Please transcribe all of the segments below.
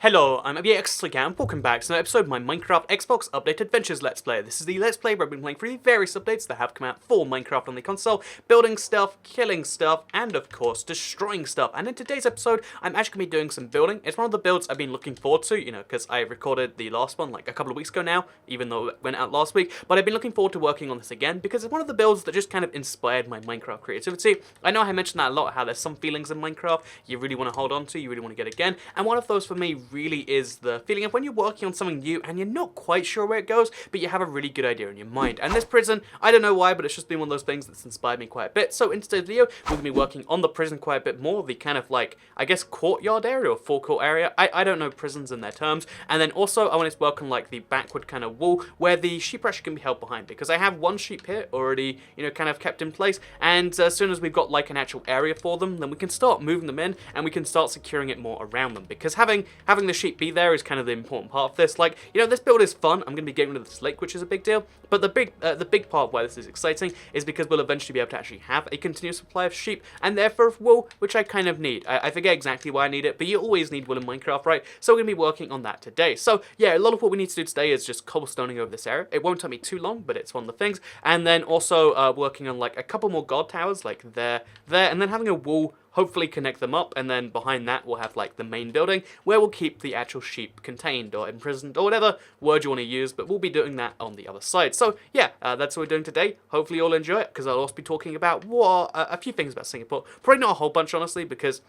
Hello, I'm ABXSlick and welcome back to another episode of my Minecraft Xbox Update Adventures Let's Play. This is the Let's Play where I've been playing through the various updates that have come out for Minecraft on the console, building stuff, killing stuff, and of course, destroying stuff. And in today's episode, I'm actually going to be doing some building. It's one of the builds I've been looking forward to, because I recorded the last one like a couple of weeks ago now, even though it went out last week. But I've been looking forward to working on this again because it's one of the builds that just kind of inspired my Minecraft creativity. I know I mentioned that a lot, how there's some feelings in Minecraft you really want to hold on to, you really want to get again. And one of those for me really is the feeling of when you're working on something new and you're not quite sure where it goes, but you have a really good idea in your mind. And this prison, I don't know why, but it's just been one of those things that's inspired me quite a bit. So in today's video, we're going to be working on the prison quite a bit more, the kind of like, I guess, courtyard area or forecourt area. I don't know prisons in their terms. And then also, I want to work on like the backward kind of wall where the sheep actually can be held behind, because I have one sheep here already, kind of kept in place. And as soon as we've got like an actual area for them, then we can start moving them in and we can start securing it more around them, because having the sheep be there is kind of the important part of this. Like, this build is fun. I'm going to be getting rid of this lake, which is a big deal. But the big part of why this is exciting is because we'll eventually be able to actually have a continuous supply of sheep and therefore of wool, which I kind of need. I forget exactly why I need it, but you always need wool in Minecraft, right? So we're going to be working on that today. So yeah, a lot of what we need to do today is just cobblestoning over this area. It won't take me too long, but it's one of the things. And then also working on like a couple more guard towers, like there, and then having a wall hopefully connect them up, and then behind that we'll have like the main building where we'll keep the actual sheep contained or imprisoned or whatever word you want to use, but we'll be doing that on the other side. So yeah, that's what we're doing today. Hopefully you'll enjoy it, because I'll also be talking about a few things about Singapore. Probably not a whole bunch, honestly, because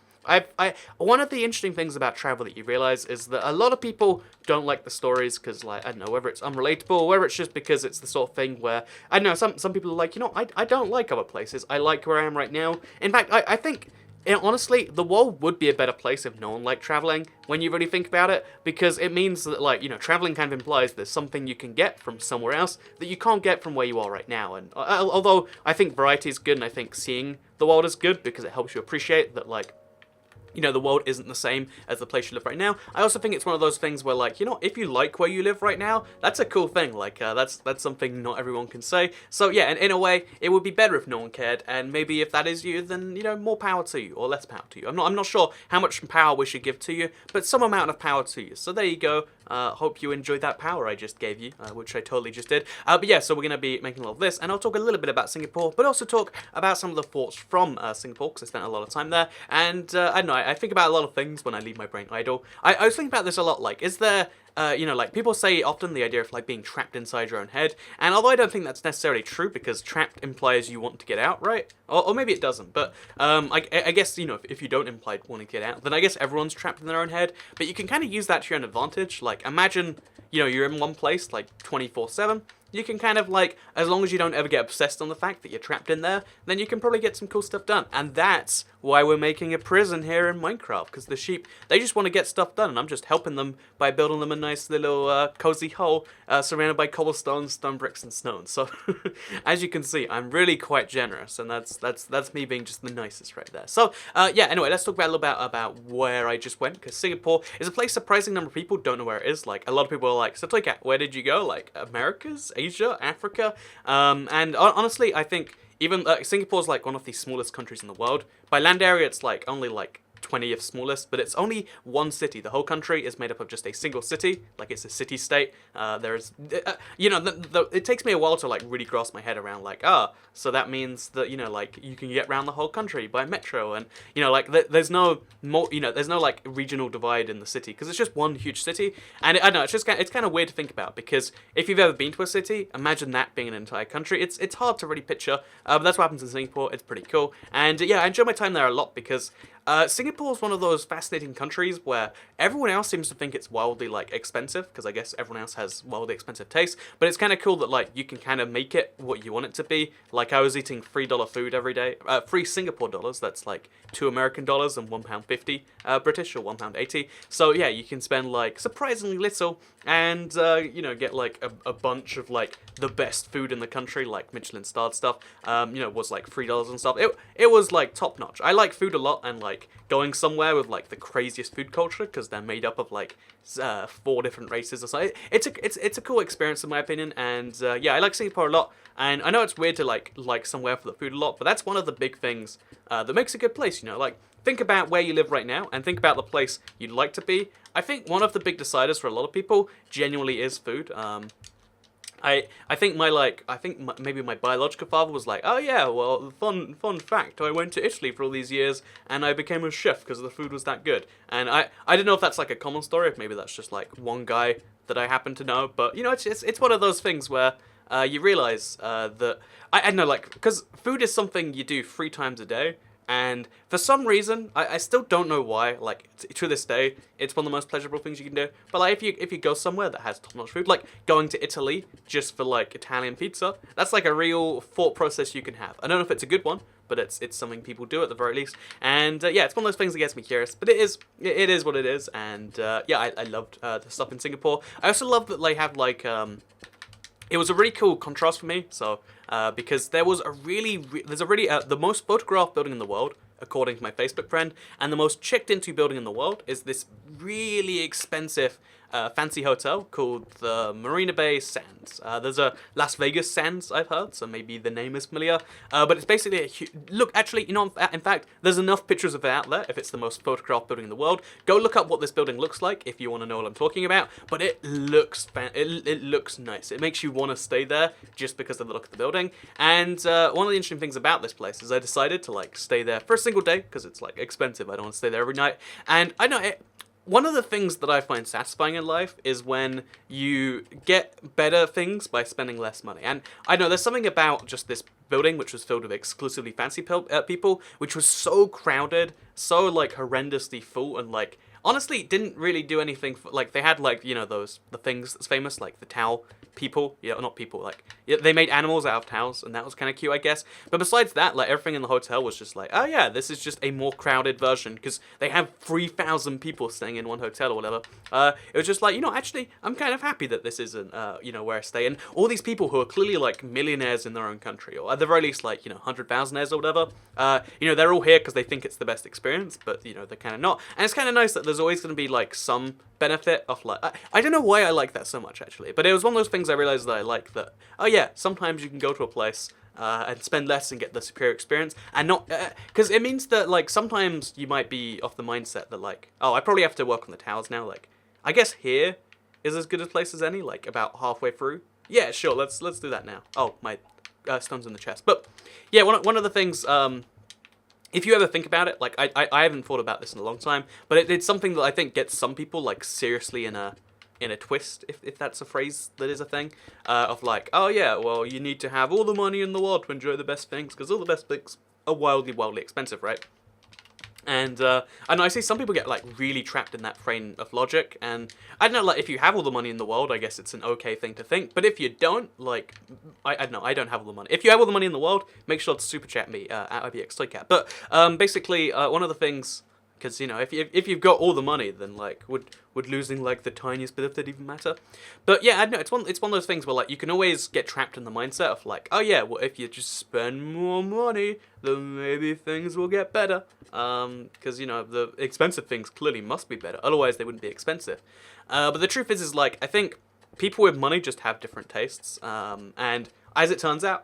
one of the interesting things about travel that you realize is that a lot of people don't like the stories because, like, I don't know, whether it's unrelatable or whether it's just because it's the sort of thing where, I don't know, some people are like, I don't like other places. I like where I am right now. In fact, I think, honestly, the world would be a better place if no one liked traveling, when you really think about it, because it means that, like, traveling kind of implies there's something you can get from somewhere else that you can't get from where you are right now. And although I think variety is good, and I think seeing the world is good because it helps you appreciate that, like, the world isn't the same as the place you live right now. I also think it's one of those things where, like, if you like where you live right now, that's a cool thing. Like, that's something not everyone can say. So yeah, and in a way, it would be better if no one cared. And maybe if that is you, then more power to you, or less power to you. I'm not sure how much power we should give to you, but some amount of power to you. So there you go. Hope you enjoyed that power I just gave you, which I totally just did. But yeah, so we're going to be making a lot of this, and I'll talk a little bit about Singapore, but also talk about some of the thoughts from Singapore, because I spent a lot of time there. And I don't know, I think about a lot of things when I leave my brain idle. I was thinking about this a lot, like, is there... like, people say often the idea of, like, being trapped inside your own head, and although I don't think that's necessarily true, because trapped implies you want to get out, right? Or maybe it doesn't, but, I guess, if you don't imply wanting to get out, then I guess everyone's trapped in their own head, but you can kind of use that to your own advantage. Like, imagine, you're in one place, like, 24/7, you can kind of, like, as long as you don't ever get obsessed on the fact that you're trapped in there, then you can probably get some cool stuff done. And that's why we're making a prison here in Minecraft, because the sheep, they just want to get stuff done, and I'm just helping them by building them a nice little cozy hole surrounded by cobblestone, stone bricks, and stone. So, as you can see, I'm really quite generous, and that's me being just the nicest right there. So, yeah, anyway, let's talk about a little bit about where I just went, because Singapore is a place a surprising number of people don't know where it is. Like, a lot of people are like, so Toycat, where did you go? Like, Americas? Asia? Africa? And honestly, I think even Singapore's like one of the smallest countries in the world. By land area, it's like only like 20th smallest, but it's only one city. The whole country is made up of just a single city, like it's a city-state. There's, it takes me a while to like really grasp my head around, like, so that means that, like, you can get around the whole country by metro, and, like, there's no more, there's no, like, regional divide in the city, because it's just one huge city, and I don't know, it's kind of weird to think about, because if you've ever been to a city, imagine that being an entire country. It's hard to really picture, but that's what happens in Singapore. It's pretty cool, and yeah, I enjoy my time there a lot, because Singapore is one of those fascinating countries where everyone else seems to think it's wildly, like, expensive, because I guess everyone else has wildly expensive taste, but it's kind of cool that, like, you can kind of make it what you want it to be. Like, I was eating $3 food every day, 3 Singapore dollars, that's like $2 American dollars and £1.50 British, or £1.80. So yeah, you can spend like surprisingly little and get like a bunch of like the best food in the country, like Michelin starred stuff. Was like $3 and stuff. It was like top notch. I like food a lot, and like going somewhere with like the craziest food culture, because they're made up of like 4 different races or something. It's a cool experience in my opinion, and yeah, I like Singapore a lot. And I know it's weird to like somewhere for the food a lot, but that's one of the big things that makes a good place. Like think about where you live right now and think about the place you'd like to be. I think one of the big deciders for a lot of people genuinely is food. I think maybe my biological father was like, oh yeah, well, fun fact, I went to Italy for all these years and I became a chef because the food was that good. And I don't know if that's like a common story, if maybe that's just like one guy that I happen to know, but you know, it's one of those things where you realize that I don't know, like, because food is something you do 3 times a day. And for some reason, I still don't know why, like, to this day, it's one of the most pleasurable things you can do. But, like, if you go somewhere that has top-notch food, like, going to Italy just for, like, Italian pizza, that's, like, a real thought process you can have. I don't know if it's a good one, but it's something people do at the very least. And, yeah, it's one of those things that gets me curious. But it is what it is. And, yeah, I loved the stuff in Singapore. I also love that they have, like, it was a really cool contrast for me, so, because there was the most photographed building in the world, according to my Facebook friend, and the most checked into building in the world is this really expensive fancy hotel called the Marina Bay Sands. There's a Las Vegas Sands, I've heard, so maybe the name is familiar. But it's basically look, actually, you know, in fact, there's enough pictures of it out there if it's the most photographed building in the world. Go look up what this building looks like if you want to know what I'm talking about. But it looks it looks nice. It makes you want to stay there just because of the look of the building. And one of the interesting things about this place is I decided to like stay there for a single day because it's like expensive. I don't want to stay there every night. And I know it. One of the things that I find satisfying in life is when you get better things by spending less money. And I know there's something about just this building, which was filled with exclusively fancy people, which was so crowded, so like horrendously full, and like honestly didn't really do anything for, like they had like, you know, the things that's famous, like the towel people, yeah, not people, like, yeah, they made animals out of towels, and that was kind of cute, I guess. But besides that, like, everything in the hotel was just like, oh yeah, this is just a more crowded version, because they have 3,000 people staying in one hotel or whatever. It was just like, you know, actually, I'm kind of happy that this isn't, you know, where I stay. And all these people who are clearly, like, millionaires in their own country, or at the very least, like, you know, 100,000-aires or whatever, you know, they're all here because they think it's the best experience, but, you know, they're kind of not. And it's kind of nice that there's always going to be, like, some benefit of, like, I don't know why I like that so much, actually, but it was one of those things I realized that I like, that, oh yeah, sometimes you can go to a place and spend less and get the superior experience, and not, because it means that, like, sometimes you might be off the mindset that, like, oh, I probably have to work on the towers now, like, I guess here is as good a place as any, like, about halfway through. Yeah, sure, let's do that now. Oh, my stone's in the chest. But, yeah, one of the things, if you ever think about it, like, I haven't thought about this in a long time, but it's something that I think gets some people, like, seriously in a twist, if that's a phrase that is a thing, of like, oh yeah, well, you need to have all the money in the world to enjoy the best things, because all the best things are wildly expensive, right? And I see some people get like really trapped in that frame of logic, and I don't know, like, if you have all the money in the world, I guess it's an okay thing to think, but if you don't, like, I don't know, I don't have all the money. If you have all the money in the world, make sure to super chat me at IBXToyCat. But basically, one of the things, because, you know, if you've got all the money, then, like, would losing, like, the tiniest bit of it even matter? But, yeah, I don't know, it's one of those things where, like, you can always get trapped in the mindset of, like, oh, yeah, well, if you just spend more money, then maybe things will get better. Because, you know, the expensive things clearly must be better, otherwise they wouldn't be expensive. But the truth is, like, I think people with money just have different tastes, and as it turns out,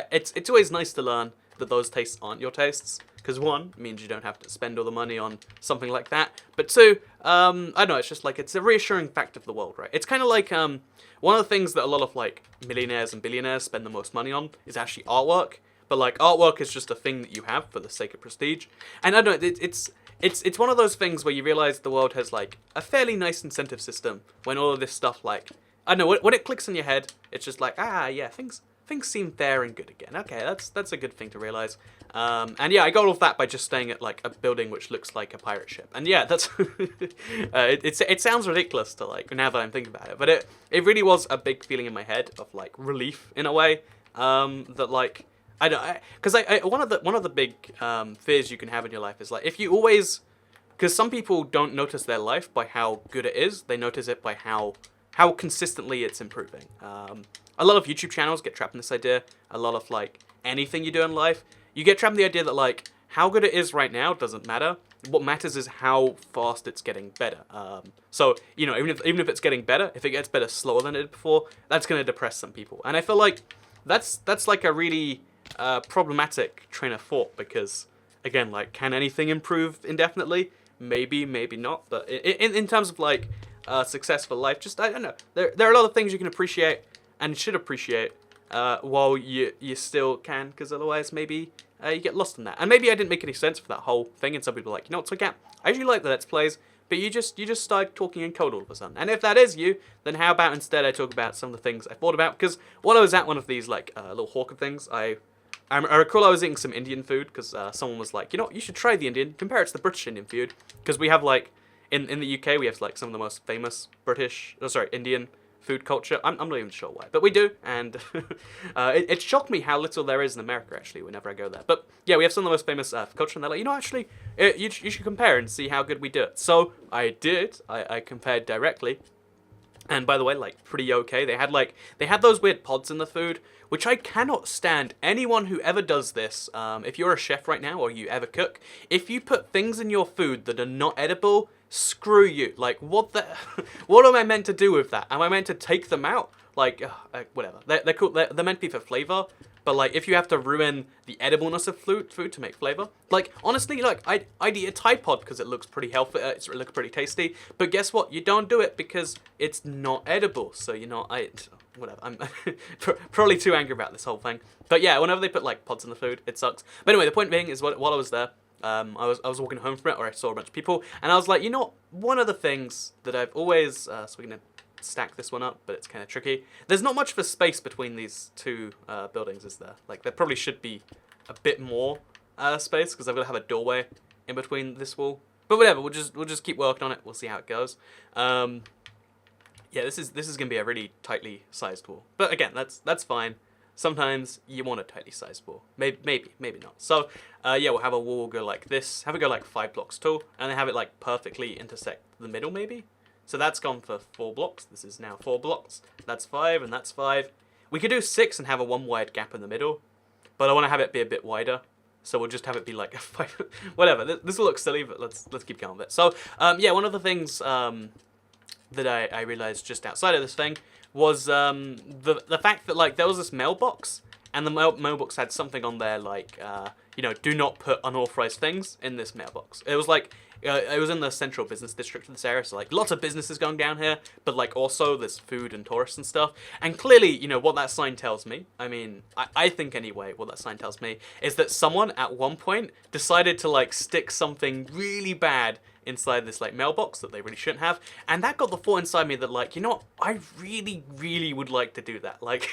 it's always nice to learn that those tastes aren't your tastes. Because one, it means you don't have to spend all the money on something like that. But two, I don't know, it's just like, it's a reassuring fact of the world, right? It's kind of like, one of the things that a lot of, like, millionaires and billionaires spend the most money on is actually artwork. But, like, artwork is just a thing that you have for the sake of prestige. And I don't know, it's one of those things where you realize the world has, like, a fairly nice incentive system when all of this stuff, like, I don't know, when it clicks in your head, it's just like, ah, yeah, things seem fair and good again. Okay, that's a good thing to realize. And yeah, I got all of that by just staying at, like, a building which looks like a pirate ship. And yeah, that's it sounds ridiculous to, like, now that I'm thinking about it, but it really was a big feeling in my head of, like, relief in a way, that, like, I don't, because one of the big fears you can have in your life is, like, if you always, because some people don't notice their life by how good it is, they notice it by how consistently it's improving. A lot of YouTube channels get trapped in this idea. A lot of, like, anything you do in life, you get trapped in the idea that, like, how good it is right now doesn't matter. What matters is how fast it's getting better. So, you know, even if it's getting better, if it gets better slower than it did before, that's going to depress some people. And I feel like that's like a really problematic train of thought, because again, like, can anything improve indefinitely? Maybe, maybe not. But in terms of like successful life, just I don't know. There are a lot of things you can appreciate and should appreciate while you still can, because otherwise maybe you get lost in that. And maybe I didn't make any sense for that whole thing, and some people are like, you know what, Toycat, I usually like the Let's Plays, but you just started talking in code all of a sudden. And if that is you, then how about instead I talk about some of the things I thought about? Because while I was at one of these like little hawker things, I recall I was eating some Indian food because someone was like, you know, you should try the Indian, compare it to the British Indian food, because we have like in the UK we have like some of the most famous Indian food culture. I'm not even sure why, but we do, and it shocked me how little there is in America actually whenever I go there. But yeah, we have some of the most famous culture, and they're like, you know, actually, you should compare and see how good we do it. So I did. I compared directly. And by the way, like, pretty okay. They had those weird pods in the food, which I cannot stand. Anyone who ever does this, if you're a chef right now or you ever cook, if you put things in your food that are not edible, screw you. Like, what am I meant to do with that? Am I meant to take them out? Like, whatever. They're cool. They're meant to be for flavor. But like, if you have to ruin the edibleness of food to make flavor, like honestly, like I'd eat a Tide Pod because it looks pretty healthy. It looks pretty tasty. But guess what? You don't do it because it's not edible. So you know, whatever. I'm probably too angry about this whole thing. But yeah, whenever they put like pods in the food, it sucks. But anyway, the point being is, while I was there, I was walking home from it, or I saw a bunch of people, and I was like, you know, one of the things that I've always so we're gonna stack this one up, but it's kind of tricky. There's not much of a space between these two buildings, is there? Like, there probably should be a bit more space, because I've got to have a doorway in between this wall. But whatever, we'll just keep working on it. We'll see how it goes. Yeah, this is gonna be a really tightly sized wall. But again, that's fine. Sometimes you want a tightly sized wall. Maybe not. So yeah, we'll have a wall go like this. Have it go like 5 blocks tall, and then have it like perfectly intersect the middle, maybe. So that's gone for 4 blocks. This is now 4 blocks. That's 5, and that's 5. We could do 6 and have a 1 wide gap in the middle, but I want to have it be a bit wider. So we'll just have it be like a 5. Whatever. This will look silly, but let's keep going with it. So yeah, one of the things that I realized just outside of this thing was the fact that like there was this mailbox, and the mailbox had something on there like you know, do not put unauthorized things in this mailbox. It was like it was in the central business district of this area, so like lots of businesses going down here, but like also there's food and tourists and stuff. And clearly, you know, what that sign tells me, I mean, I think anyway, what that sign tells me is that someone at one point decided to like stick something really bad inside this like mailbox that they really shouldn't have, and that got the thought inside me that like, you know what, I really would like to do that. Like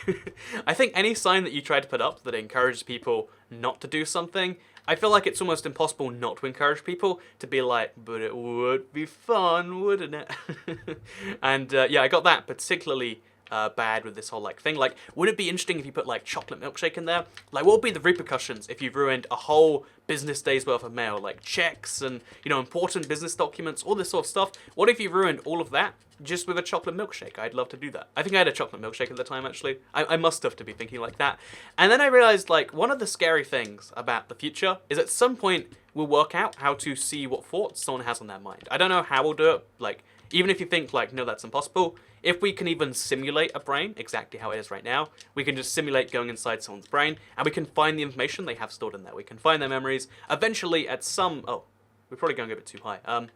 I think any sign that you try to put up that encourages people not to do something, I feel like it's almost impossible not to encourage people to be like, but it would be fun, wouldn't it? And yeah, I got that particularly bad with this whole like thing. Like, would it be interesting if you put like chocolate milkshake in there? Like, what would be the repercussions if you've ruined a whole business day's worth of mail, like checks and, you know, important business documents, all this sort of stuff? What if you ruined all of that just with a chocolate milkshake? I'd love to do that. I think I had a chocolate milkshake at the time, actually. I must have to be thinking like that. And then I realized, like, one of the scary things about the future is at some point we'll work out how to see what thoughts someone has on their mind. I don't know how we'll do it. Like, even if you think, like, no, that's impossible, if we can even simulate a brain exactly how it is right now, we can just simulate going inside someone's brain, and we can find the information they have stored in there. We can find their memories. Eventually, at some... Oh, we're probably going a bit too high.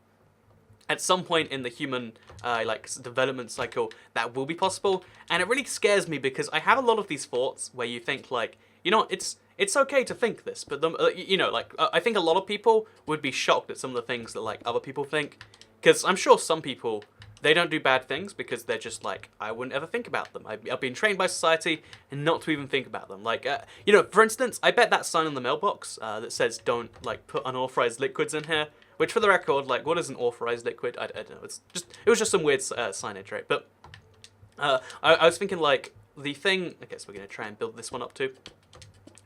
At some point in the human like development cycle, that will be possible, and it really scares me because I have a lot of these thoughts where you think, like, you know, it's okay to think this, but you know, like, I think a lot of people would be shocked at some of the things that like other people think, because I'm sure some people, they don't do bad things because they're just like, I wouldn't ever think about them. I've been trained by society and not to even think about them. Like, you know, for instance, I bet that sign on the mailbox that says don't like put unauthorized liquids in here. Which, for the record, like, what is an authorized liquid? I don't know. It was just some weird signage, right? But I was thinking, like, the thing. I guess we're gonna try and build this one up too.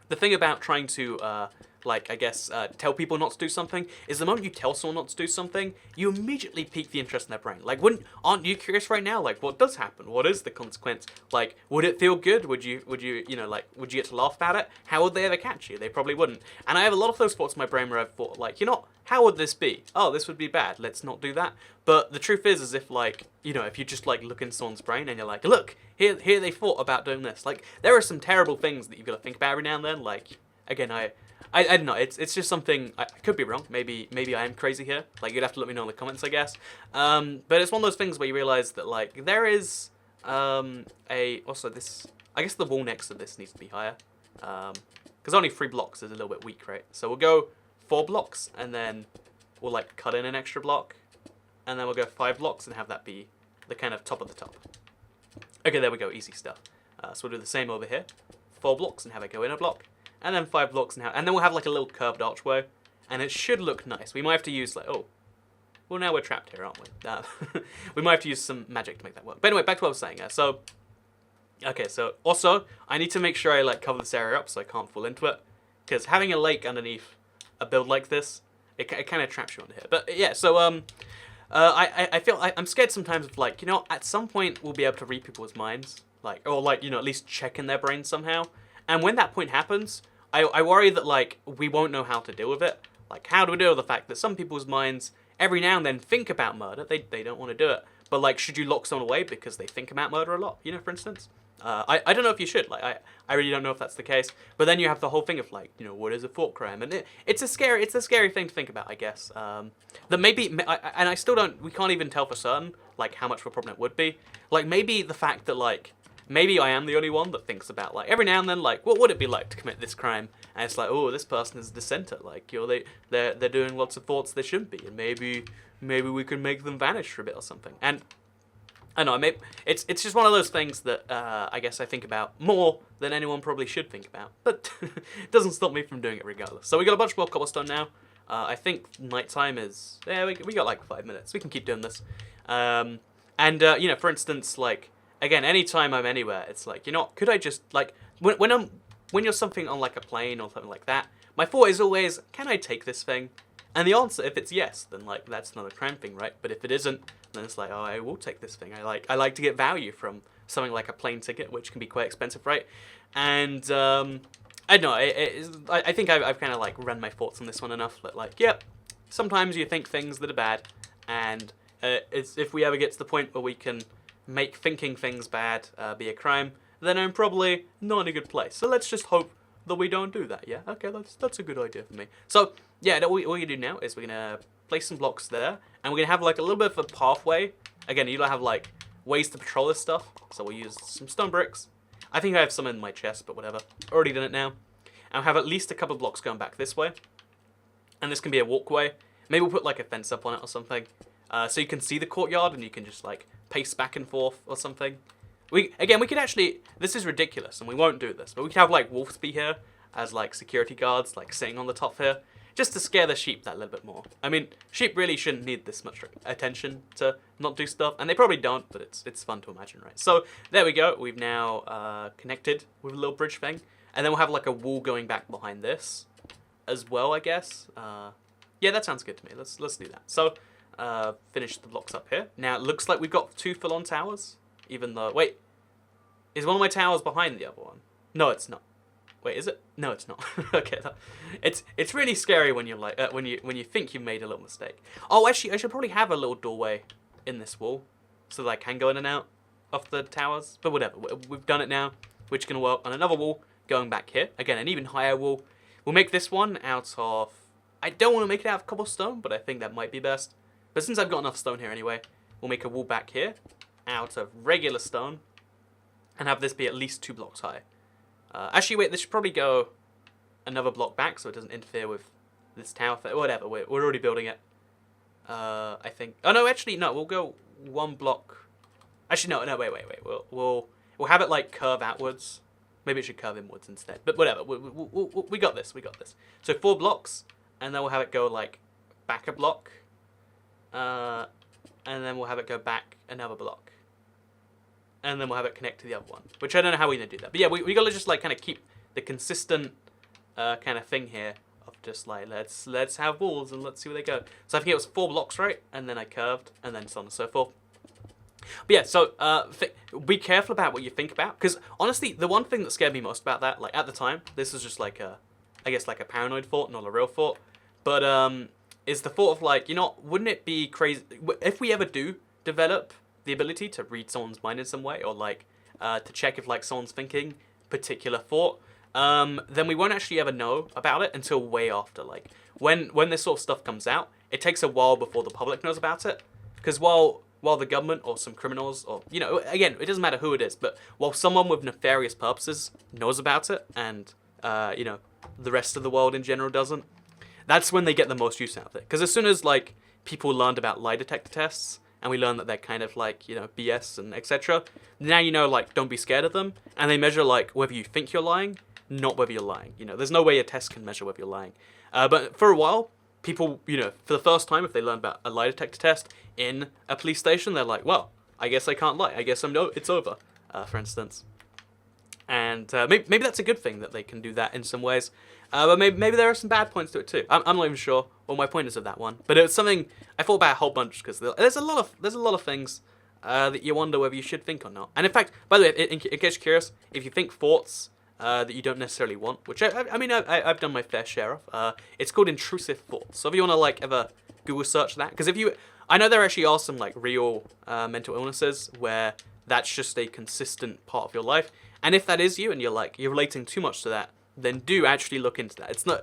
The thing about trying to like, I guess, tell people not to do something is the moment you tell someone not to do something, you immediately pique the interest in their brain. Like, aren't you curious right now? Like, what does happen? What is the consequence? Like, would it feel good? Would you, you know, like, would you get to laugh about it? How would they ever catch you? They probably wouldn't. And I have a lot of those thoughts in my brain where I've thought, like, you know, how would this be? Oh, this would be bad. Let's not do that. But the truth is if, like, you know, if you just, like, look in someone's brain and you're like, look, here they thought about doing this. Like, there are some terrible things that you've got to think about every now and then. Like, again, I don't know. It's just something. I could be wrong. Maybe I am crazy here. Like, you'd have to let me know in the comments, I guess. But it's one of those things where you realize that like there is also this. I guess the wall next to this needs to be higher. Because only 3 blocks is a little bit weak, right? So we'll go 4 blocks and then we'll like cut in an extra block, and then we'll go 5 blocks and have that be the kind of top of the top. Okay, there we go. Easy stuff. So we'll do the same over here. 4 blocks and have it go in a block. And then 5 blocks and then we'll have like a little curved archway. And it should look nice. We might have to use like, oh. Well, now we're trapped here, aren't we? We might have to use some magic to make that work. But anyway, back to what I was saying. Okay, so also, I need to make sure I like cover this area up so I can't fall into it. Because having a lake underneath a build like this, it kind of traps you under here. But yeah, so I feel I'm scared sometimes of like, you know, at some point we'll be able to read people's minds. Like, or like, you know, at least check in their brains somehow. And when that point happens, I worry that, like, we won't know how to deal with it. Like, how do we deal with the fact that some people's minds, every now and then, think about murder? They don't want to do it. But, like, should you lock someone away because they think about murder a lot, you know, for instance? I don't know if you should. Like, I really don't know if that's the case. But then you have the whole thing of, like, you know, what is a thought crime? And it's a scary thing to think about, I guess. That maybe, and I still don't, we can't even tell for certain, like, how much of a problem it would be. Like, maybe the fact that, like, maybe I am the only one that thinks about, like, every now and then, like, what would it be like to commit this crime? And it's like, oh, this person is a dissenter. Like, you know, they're doing lots of thoughts they shouldn't be. And maybe we could make them vanish for a bit or something. And I don't know, it's just one of those things that I guess I think about more than anyone probably should think about. But it doesn't stop me from doing it regardless. So we got a bunch more cobblestone now. I think nighttime is, yeah, we got like 5 minutes. We can keep doing this. You know, for instance, like, again, anytime I'm anywhere, it's like, you know, could I just, like, when you're something on, like, a plane or something like that, my thought is always, can I take this thing? And the answer, if it's yes, then, like, that's not a crime thing, right? But if it isn't, then it's like, oh, I will take this thing. I like to get value from something like a plane ticket, which can be quite expensive, right? And, I don't know, I think I've kind of, like, run my thoughts on this one enough that, like, yep, sometimes you think things that are bad, and if we ever get to the point where we can make thinking things bad be a crime, then I'm probably not in a good place. So let's just hope that we don't do that, yeah? Okay, that's a good idea for me. So, yeah, what we're going to do now is we're going to place some blocks there, and we're going to have, like, a little bit of a pathway. Again, you don't have, like, ways to patrol this stuff, so we'll use some stone bricks. I think I have some in my chest, but whatever. Already done it now. And we'll have at least a couple of blocks going back this way. And this can be a walkway. Maybe we'll put, like, a fence up on it or something. So you can see the courtyard, and you can just, like, pace back and forth or something. We could actually, this is ridiculous and we won't do this, but we could have like wolves be here as like security guards, like sitting on the top here, just to scare the sheep that little bit more. I mean, sheep really shouldn't need this much attention to not do stuff, and they probably don't, but it's fun to imagine, right? So there we go, we've now connected with a little bridge thing, and then we'll have like a wall going back behind this as well, I guess. Yeah, that sounds good to me, let's do that. So, finish the blocks up here. Now it looks like we've got 2 full-on towers. Even though, wait, is one of my towers behind the other one? No, it's not. Wait, is it? No, it's not. Okay, it's really scary when you're like when you think you made a little mistake. Oh, actually, I should probably have a little doorway in this wall so that I can go in and out of the towers. But whatever, we've done it now. We're just gonna work on another wall going back here. Again, an even higher wall. We'll make this one out of. I don't want to make it out of cobblestone, but I think that might be best. But since I've got enough stone here anyway, we'll make a wall back here out of regular stone and have this be at least 2 blocks high. Actually, wait, this should probably go another block back so it doesn't interfere with this tower. Whatever, we're already building it. I think. Oh no, actually no. We'll go 1 block. Actually, no. Wait. We'll have it like curve outwards. Maybe it should curve inwards instead. But whatever. We got this. We got this. So 4 blocks, and then we'll have it go like back a block. And then we'll have it go back another block. And then we'll have it connect to the other one. Which I don't know how we're going to do that. But yeah, we got to just like kind of keep the consistent kind of thing here. Of just like, let's have walls and let's see where they go. So I think it was 4 blocks, right? And then I curved. And then so on and so forth. But yeah, so be careful about what you think about. Because honestly, the one thing that scared me most about that, like at the time, this was just like I guess like a paranoid thought, not a real thought. But is the thought of like, you know, wouldn't it be crazy if we ever do develop the ability to read someone's mind in some way, or like to check if like someone's thinking particular thought, then we won't actually ever know about it until way after. Like, when this sort of stuff comes out, it takes a while before the public knows about it. Because while the government or some criminals, or, you know, again, it doesn't matter who it is, but while someone with nefarious purposes knows about it, and, you know, the rest of the world in general doesn't, that's when they get the most use out of it. Because as soon as, like, people learned about lie detector tests, and we learned that they're kind of like, you know, BS and etc., now you know, like, don't be scared of them, and they measure, like, whether you think you're lying, not whether you're lying. You know, there's no way a test can measure whether you're lying. But for a while, people, you know, for the first time, if they learn about a lie detector test in a police station, they're like, well, I guess I can't lie. I guess it's over, for instance. And maybe that's a good thing that they can do that in some ways. But maybe there are some bad points to it too. I'm not even sure what my point is of that one. But it was something I thought about a whole bunch, because there's a lot of things that you wonder whether you should think or not. And in fact, by the way, in case you're curious, if you think thoughts that you don't necessarily want, which I mean I've done my fair share of, it's called intrusive thoughts. So if you want to like ever Google search that, because I know there actually are some like real mental illnesses where that's just a consistent part of your life. And if that is you, and you're relating too much to that, then do actually look into that. It's not,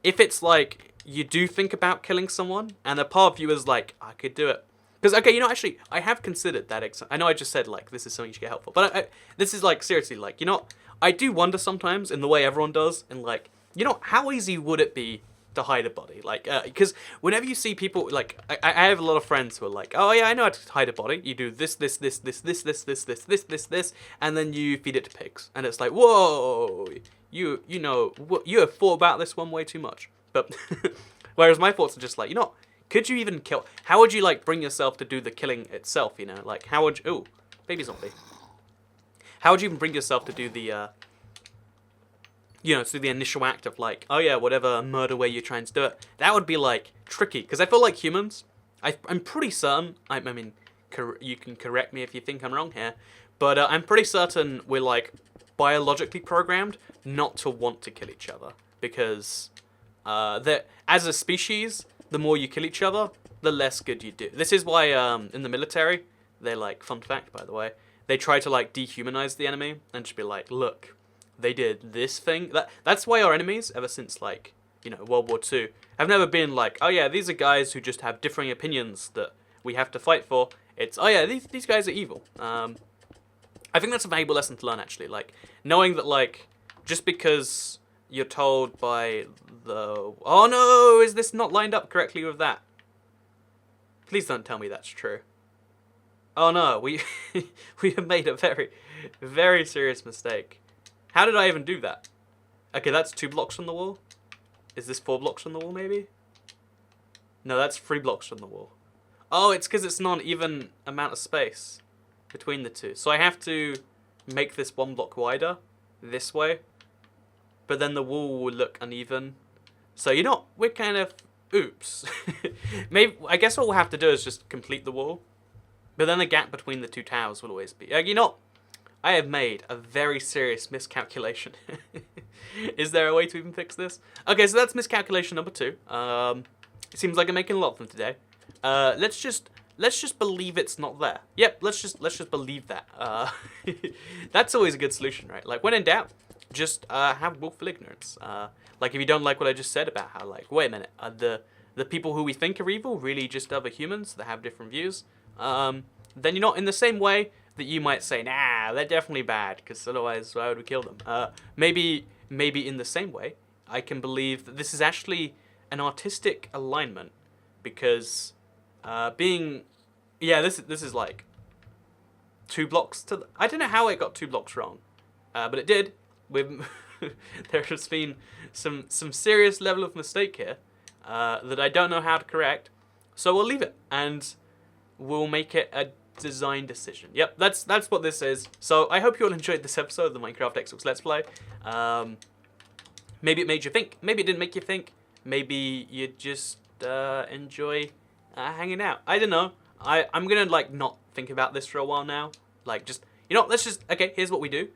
if it's like you do think about killing someone, and a part of you is like, I could do it. Because, okay, you know, actually, I have considered that. I know I just said, like, this is something you should get help for. But this is, like, seriously, like, you know, I do wonder sometimes, in the way everyone does, and, like, you know, how easy would it be to hide a body? Like, because whenever you see people, like, I have a lot of friends who are like, oh, yeah, I know how to hide a body. You do this, and then you feed it to pigs. And it's like, whoa, you know, you have thought about this one way too much. But, whereas my thoughts are just like, you know, could you even kill? How would you, like, bring yourself to do the killing itself, you know? Like, how would you... Ooh, baby zombie. How would you even bring yourself to do the, you know, to do the initial act of, like, oh, yeah, whatever murder way you're trying to do it? That would be, like, tricky. Because I feel like humans... I'm pretty certain... I mean, you can correct me if you think I'm wrong here. But I'm pretty certain we're, like, biologically programmed not to want to kill each other. Because, as a species... the more you kill each other, the less good you do. This is why in the military, they like, fun fact by the way, they try to like dehumanize the enemy and just be like, look, they did this thing. That's why our enemies, ever since like, you know, World War II, have never been like, oh yeah, these are guys who just have differing opinions that we have to fight for. It's, oh yeah, these guys are evil. I think that's a valuable lesson to learn actually, like, knowing that like, just because you're told by the... Oh no, is this not lined up correctly with that? Please don't tell me that's true. Oh no, we have made a very, very serious mistake. How did I even do that? Okay, that's 2 blocks from the wall. Is this 4 blocks from the wall maybe? No, that's 3 blocks from the wall. Oh, it's because it's not an even amount of space between the two. So I have to make this 1 block wider this way. But then the wall will look uneven. So, you know, we're kind of... Oops. Maybe, I guess what we'll have to do is just complete the wall. But then the gap between the 2 towers will always be... you know, I have made a very serious miscalculation. Is there a way to even fix this? Okay, so that's miscalculation number 2. It seems like I'm making a lot of them today. Let's just believe it's not there. Yep, let's just believe that. That's always a good solution, right? Like, when in doubt... just have willful ignorance. Like, if you don't like what I just said about how, like, wait a minute, are the people who we think are evil really just other humans that have different views? Then you're not in the same way that you might say, nah, they're definitely bad, because otherwise why would we kill them? Maybe in the same way, I can believe that this is actually an artistic alignment, because this is like 2 blocks to I don't know how it got 2 blocks wrong, but it did. There has been some serious level of mistake here that I don't know how to correct, so we'll leave it and we'll make it a design decision. Yep, that's what this is. So I hope you all enjoyed this episode of the Minecraft Xbox Let's Play. Maybe it made you think. Maybe it didn't make you think. Maybe you just enjoy hanging out. I don't know. I'm gonna like not think about this for a while now. Like, just, you know, okay, here's what we do.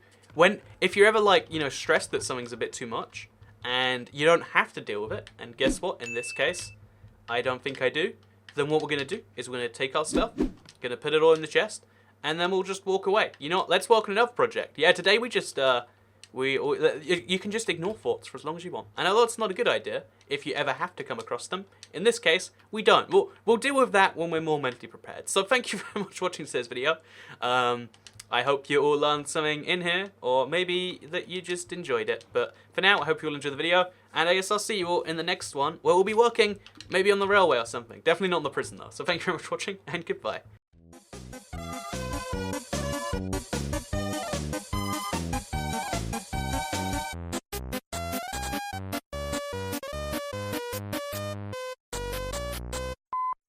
If you're ever like, you know, stressed that something's a bit too much and you don't have to deal with it, and guess what, in this case, I don't think I do, then what we're going to do is we're going to take our stuff, going to put it all in the chest, and then we'll just walk away. You know what, let's work on another project. Yeah, today we just You can just ignore forts for as long as you want. And although it's not a good idea, if you ever have to come across them, in this case, we don't. We'll deal with that when we're more mentally prepared. So thank you very much for watching today's video. I hope you all learned something in here, or maybe that you just enjoyed it. But for now, I hope you all enjoy the video, and I guess I'll see you all in the next one, where we'll be working maybe on the railway or something. Definitely not in the prison though. So thank you very much for watching, and goodbye.